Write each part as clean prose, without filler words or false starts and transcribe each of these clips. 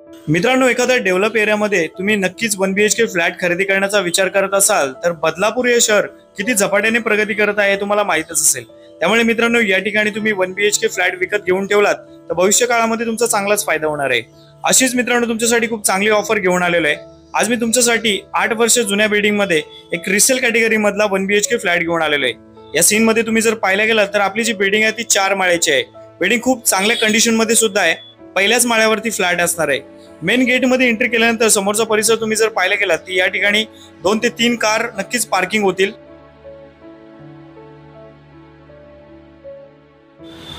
मित्रांनो, एखाद्या डेव्हलप एरियामध्ये तुम्ही नक्कीच 1 BHK फ्लॅट खरेदी करण्याचा विचार करत असाल तर बदलापूर हे शहर किती झपाट्याने प्रगती करत आहे हे तुम्हाला माहितच असेल। त्यामुळे मित्रांनो, या ठिकाणी तुम्ही 1 BHK फ्लॅट विकत घेऊन ठेवलात तर भविष्य काळामध्ये तुमचा चांगलाच फायदा होणार आहे। अशीच मित्रांनो तुमच्यासाठी खूप चांगली ऑफर घेऊन आलेलो आहे। आज मी तुमच्यासाठी 8 वर्ष जुन्या बिल्डिंग मध्ये एक रिसेल कॅटेगरी मधला 1 BHK फ्लॅट घेऊन आलेलो आहे। या सीन मध्ये तुम्ही जर पाहायला गेलात तर आपली जी बिल्डिंग आहे ती 4 माळ्याची आहे। बिल्डिंग खूप चांगल्या कंडिशन मध्ये सुद्धा आहे। पहिल्याच माळ्यावरती फ्लॅट असणार आहे। मेन गेट मध्ये एंट्री केल्यानंतर समोरचा परिसर तुम्ही जर पाहायला गेलात तर या ठिकाणी 2 ते 3 कार नक्कीच पार्किंग होतील।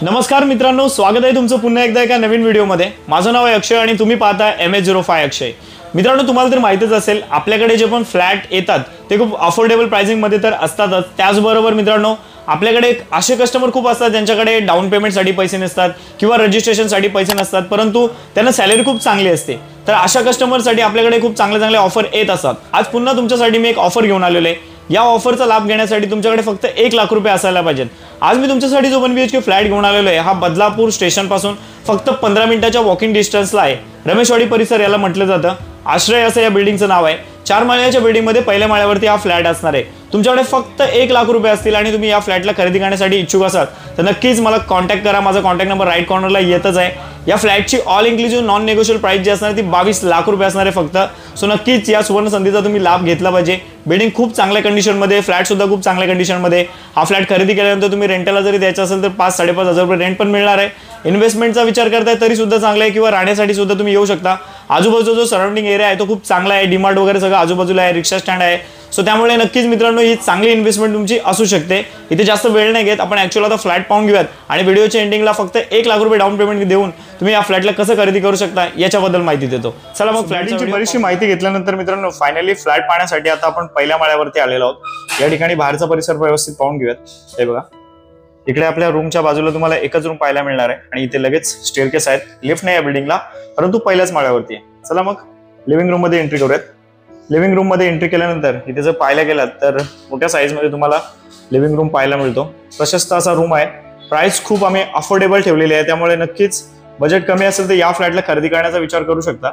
नमस्कार मित्रांनो, स्वागत आहे तुमचं पुन्हा एकदा एका नवीन व्हिडिओमध्ये। माझं नाव आहे अक्षय आणि तुम्ही पाहता MH05 अक्षय। मित्रांनो, तुम्हाला तर माहितीच असेल आपल्याकडे जे पण फ्लॅट येतात ते खूप अफोर्डेबल प्राइसिंग मध्ये तर असतातच। त्याचबरोबर मित्रांनो, आपल्याकडे असे कस्टमर खूप असतात ज्यांच्याकडे डाऊन पेमेंटसाठी पैसे नसतात किंवा रजिस्ट्रेशनसाठी पैसे नसतात, परंतु त्यांना सॅलरी खूप चांगली असते। तर अशा कस्टमरसाठी आपल्याकडे खूप चांगले ऑफर येत असतात। आज पुन्हा तुमच्यासाठी मी एक ऑफर घेऊन आलेलो आहे। या ऑफरचा लाभ घेण्यासाठी तुमच्याकडे फक्त 1 लाख रुपये असायला पाहिजेत। आज मी तुमच्यासाठी जो 1 BHK फ्लॅट घेऊन आलेलो आहे हा बदलापूर स्टेशन पासून फक्त 15 मिनिटाच्या वॉकिंग डिस्टन्सला आहे। रमेशवाडी परिसर याला म्हटलं जातं। आश्रय असं या बिल्डिंगचं नाव आहे। 4 माळ्याच्या बिल्डिंग मध्ये पहिल्या माळ्यावरती हा फ्लॅट असणार आहे। तुमच्याकडे फक्त 1 लाख रुपये असतील आणि तुम्ही या फ्लॅटला खरेदी करण्यासाठी इच्छुक असाल तर नक्कीच मला कॉन्टॅक्ट करा। माझा कॉन्टॅक्ट नंबर राईट कॉर्नरला येतच आहे। या फ्लॅटची all inclusive non negotiable price जी असणार ती 22 लाख रुपये असणार आहे फक्त। सो नक्कीच या सुवर्ण संधीचा तुम्ही लाभ घेतला पाहिजे। बिल्डिंग खूप चांगल्या कंडिशन मध्ये, फ्लॅट सुद्धा खूप चांगल्या कंडिशन मध्ये। हा फ्लॅट खरेदी केल्यानंतर तुम्ही रेंटला जरी द्यायचा असेल तर 5-5.5 हजार रुपये रेंट पण मिळणार आहे। इन्व्हेस्टमेंटचा विचार करताय तरी सुद्धा चांगला आहे किंवा राहण्यासाठी सुद्धा तुम्ही येऊ शकता। आजूबाजूचा जो सराउंडिंग एरिया आहे तो खूप चांगला आहे। डीमार्ट वगैरे सगळं आजूबाजूला आहे, रिक्षा स्टँड आहे। सो त्यामुळे नक्कीच मित्रांनो ही चांगली इन्व्हेस्टमेंट तुमची असू शकते। इथे जास्त वेळ नाही घेत, आपण ऍक्च्युअली आता फ्लॅट पाहून घेऊयात आणि व्हिडिओच्या एंडिंगला फक्त 1 लाख रुपये डाऊन पेमेंट देऊन तुम्ही या फ्लॅटला कसं खरेदी करू शकता याच्याबद्दल माहिती देतो। चला मग फ्लॅटची बरीचशी माहिती घेतल्यानंतर मित्रांनो फायनली फ्लॅट पाहण्यासाठी आता आपण पहिल्या माळ्यावरती आलेलो आहोत। या ठिकाणी बाहेरचा परिसर व्यवस्थित पाहून घेऊयात। हे बघा, इकडे आपल्या रूमच्या बाजूला तुम्हाला एकच रूम पाहायला मिळणार आहे आणि इथे लगेच स्टेअरकेस आहेत। लिफ्ट नाही या बिल्डिंगला, परंतु पहिल्याच माळ्यावरती आहे। चला मग लिव्हिंग रूम मध्ये एंट्री करूयात। लिव्हिंग रूम मध्ये एंट्री केल्यानंतर इथे जर पाहायला गेलात तर मोठ्या साईज मध्ये तुम्हाला लिव्हिंग रूम पाहायला मिळतो। प्रशस्त असा रूम आहे। प्राइस खूप आम्ही अफोर्डेबल ठेवलेली आहे, त्यामुळे नक्कीच बजेट कमी असेल तर या फ्लॅटला खरेदी करण्याचा विचार करू शकता।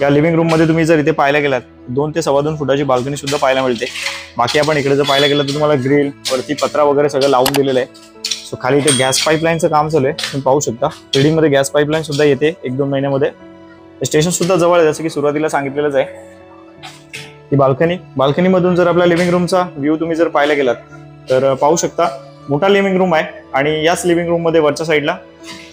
या लिव्हिंग रूम मध्ये तुम्ही जर इथे पाहायला गेलात 2 ते 2.25 फुटाची बाल्कनी सुद्धा पाहायला मिळते। बाकी आपण इकडे जर पाहायला गेलं तर तुम्हाला ग्रिल वरती पत्रा वगैरे सगळं लावून दिलेलं आहे। सो खाली इथे गॅस पाईपलाईनचं काम चालू आहे, तुम्ही पाहू शकता। बिल्डिंग मध्ये गॅस पाईपलाईन सुद्धा येते 1-2 महिन्यामध्ये। स्टेशन सुद्धा जवळ आहे, जसं की सुरुवातीला सांगितलेलंच आहे। ही बाल्कनी मधून जर आपल्या लिव्हिंग रूमचा व्ह्यू तुम्ही जर पाहायला गेलात तर पाहू शकता मोठा लिव्हिंग रूम आहे आणि याच लिव्हिंग रूम मध्ये वरच्या साईडला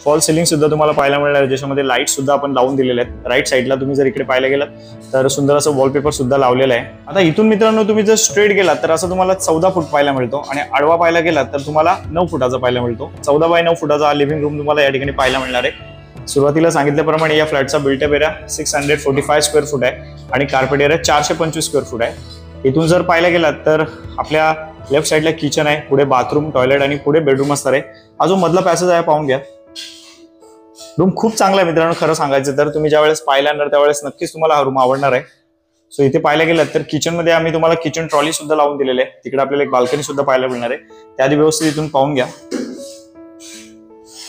फॉल सिलिंग सुद्धा तुम्हाला पाहायला मिळणार आहे, ज्याच्यामध्ये लाईट सुद्धा आपण लावून दिलेले आहेत। राईट साईडला तुम्ही जर इकडे पाहायला गेलात तर सुंदर असं वॉलपेपर सुद्धा लावलेलं आहे। आता इथून मित्रांनो तुम्ही जर स्ट्रेट गेलात तर असं तुम्हाला 14 फूट पाहायला मिळतो आणि आडवा पाहायला गेलात तर तुम्हाला 9 फुटाचा पाहायला मिळतो। 14 बाय 9 फुटाचा हा लिव्हिंग रूम तुम्हाला या ठिकाणी पाहायला मिळणार आहे। सुरुवातीला सांगितल्याप्रमाणे या फ्लॅटचा बिल्टअप एरिया 645 स्क्वेअर फूट आहे आणि कार्पेट एरिया 425 स्क्वेअर फूट आहे। इथून जर पाहायला गेलात तर आपल्या लेफ्ट साईडला किचन आहे, पुढे बाथरूम, टॉयलेट आणि पुढे बेडरूम असणार आहे। हा जो मधला पॅसेज आहे पाहून घ्या। रूम खूप चांगला आहे मित्रांनो, खरं सांगायचं तर तुम्ही ज्यावेळेस पाहिल्यानंतर त्यावेळेस नक्कीच तुम्हाला हा रूम आवडणार आहे। सो इथे पाहायला गेलात तर किचन मध्ये आम्ही तुम्हाला किचन ट्रॉली सुद्धा लावून दिलेली आहे। तिकडे आपल्याला एक बाल्कनी सुद्धा पाहायला मिळणार आहे, त्याआधी व्यवस्थित इथून पाहून घ्या।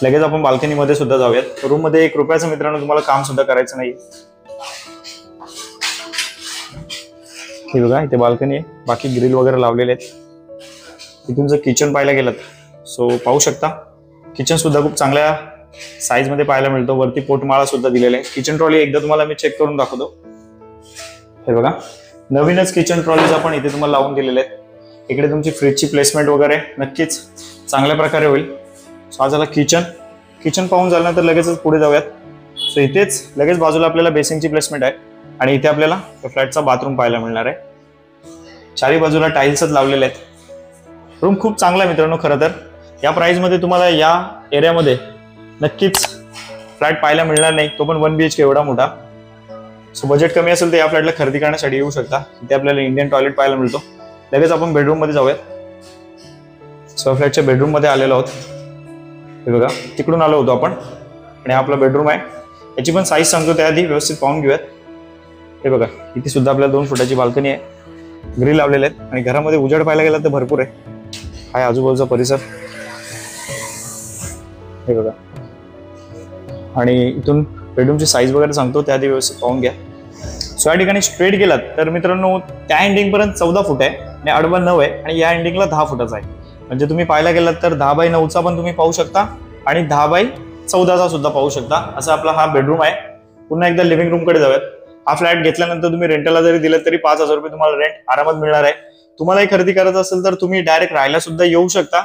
लगेच आपण बाल्कनी मध्ये सुद्धा जाऊयात। रूम मध्ये 1 रुपयाचं मित्रांनो तुम्हाला काम सुद्धा करायचं नाही। हे बघा, इथे बाल्कनी आहे, बाकी ग्रिल वगैरे लावलेले आहेत। इथून जर किचन पाहायला गेलात सो पाहू शकता किचन सुद्धा खूप चांगल्या साईज मध्ये पाहायला मिळतो। वरती पोटमाळा सुद्धा दिलेला आहे। किचन ट्रॉली एकदा तुम्हाला मी चेक करून दाखवतो। हे बघा, नवीनच किचन ट्रॉलीज आपण इथे तुम्हाला लावून दिलेले आहेत। इकडे तुमची फ्रीजची प्लेसमेंट वगैरे नक्कीच चांगल्या प्रकारे होईल। सो आज झाला किचन पाहून झाल्यानंतर लगेचच पुढे जाऊयात। सो इथेच लगेच बाजूला आपल्याला बेसिंगची प्लेसमेंट आहे आणि इथे आपल्याला फ्लॅटचा बाथरूम पाहायला मिळणार आहे। चारी बाजूला टाईल्सच लावलेले आहेत। रूम खूप चांगला आहे मित्रांनो। खरं तर या प्राइस मध्ये तुम्हाला या एरियामध्ये नक्कीच फ्लॅट पाहायला मिळणार नाही, तो पण 1 BHK एवढा मोठा। सो बजेट कमी असेल तर या फ्लॅटला खरेदी करण्यासाठी येऊ शकता। इथे आपल्याला इंडियन टॉयलेट पाहायला मिळतो। लगेच आपण बेडरूम मध्ये जाऊयात। सो फ्लॅटच्या बेडरूम मध्ये आलेलो आहोत। हे बघा, तिकडून आलो होतो आपण आणि हा आपला बेडरूम आहे। याची पण साईज सांगतो, त्याआधी व्यवस्थित पाहून घेऊयात। हे बघा, इथे सुद्धा आपल्याला 2 फुटाची बाल्कनी आहे, ग्रिल लावलेले आहेत आणि घरामध्ये उजेड पाहायला गेला तर भरपूर आहे। हा आजूबाजूचा परिसर हे बघा आणि इथून बेडरूमची साईज वगैरे सांगतो, त्याआधी व्यवस्थित पाहून घ्या. सो या ठिकाणी स्ट्रेट गेलात तर मित्रांनो त्या एंडिंग पर्यंत 14 फूट आहे आणि आडवा 9 आहे आणि या एंडिंगला 10 फुटाचा आहे. म्हणजे तुम्ही पाहायला गेलात तर 10x9चा पण तुम्ही पाहू शकता आणि 10x14चा सुद्धा पाहू शकता. असा आपला हा बेडरूम आहे. पुन्हा एकदा लिव्हिंग रूम कडे जाऊयात. हा फ्लॅट घेतल्यानंतर तुम्ही रेंटला जरी दिलं तरी 5,000 रुपये तुम्हाला रेंट आरामात मिळणार आहे. तुम्हालाही खरेदी करायचं असेल तर तुम्ही डायरेक्ट राहायला सुद्धा येऊ शकता.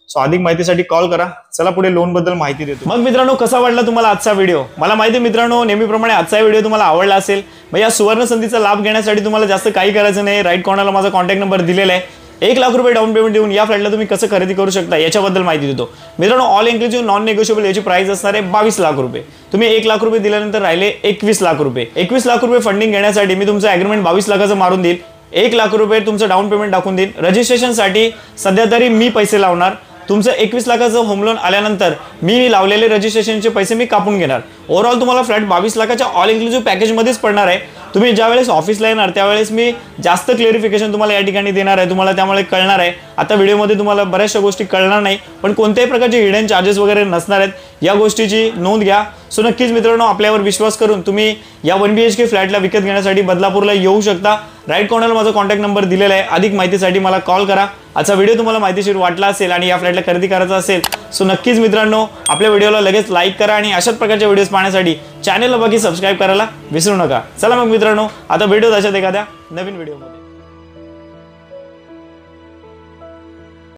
सो अधिक माहितीसाठी कॉल करा. चला पुढे लोन बद्दल माहिती देतो. मग मित्रांनो कसा वाटला तुम्हाला आजचा व्हिडिओ? मला माहिती मित्रांनो नेहमीप्रमाणे आजचा व्हिडिओ तुम्हाला आवडला असेल. मग या सुवर्ण संधीचा लाभ घेण्यासाठी तुम्हाला जास्त काही करायचं नाही. राईट कॉर्नरला माझा कॉन्टॅक्ट नंबर दिलेला आहे. 1 लाख रुपये डाऊन पेमेंट देऊन या फ्लॅटला तुम्ही कसं खरेदी करू शकता याच्याबद्दल माहिती देतो. मित्रांनो ऑल इन्क्लुसिव्ह नॉन नेगोशिएबल याची प्राइस असणार आहे 22 लाख रुपये. तुम्ही 1 लाख रुपये दिल्यानंतर राहिले 21 लाख रुपये. 21 लाख रुपये फंडिंग घेण्यासाठी मी तुमचं अग्रीमेंट 22 लाखाचं मारून देईल. 1 लाख रुपये तुमचं डाऊन पेमेंट टाकून देईल. रजिस्ट्रेशनसाठी सध्या तरी मी पैसे लावणार. तुमचं 21 लाखाचं होम लोन आल्यानंतर मी लावलेले रजिस्ट्रेशनचे पैसे मी कापून घेणार. ओव्हरऑल तुम्हाला फ्लॅट 22 लाखाच्या ऑल इन्क्लुसिव्ह पॅकेजमध्येच पडणार आहे. तुम्ही ज्यावेळेस ऑफिसला येणार त्यावेळेस मी जास्त क्लिअरिफिकेशन तुम्हाला या ठिकाणी देणार आहे. तुम्हाला त्यामुळे कळणार आहे. आता व्हिडिओमध्ये तुम्हाला बऱ्याचशा गोष्टी कळणार नाही, पण कोणत्याही प्रकारचे हिडन चार्जेस वगैरे नसणार आहेत. या गोष्टीची नोंद घ्या. सो नक्कीच मित्रांनो आपल्यावर विश्वास करून तुम्ही या 1 BHK फ्लॅटला विकत घेण्यासाठी बदलापूरला येऊ शकता. राईट कॉर्नरला माझा कॉन्टॅक्ट नंबर दिलेला आहे. अधिक माहितीसाठी मला कॉल करा. आजचा व्हिडिओ तुम्हाला माहितीशीर वाटला असेल आणि या फ्लॅटला खरेदी करायचा असेल सो नक्कीच मित्रांनो आपल्या व्हिडिओला लगेच लाईक करा आणि अशाच प्रकारच्या व्हिडिओज पाहण्यासाठी चॅनलला बाकी सबस्क्राईब करायला विसरू नका. चला मग मित्रांनो आता भेटूत अशाच एखाद्या नवीन व्हिडिओमध्ये.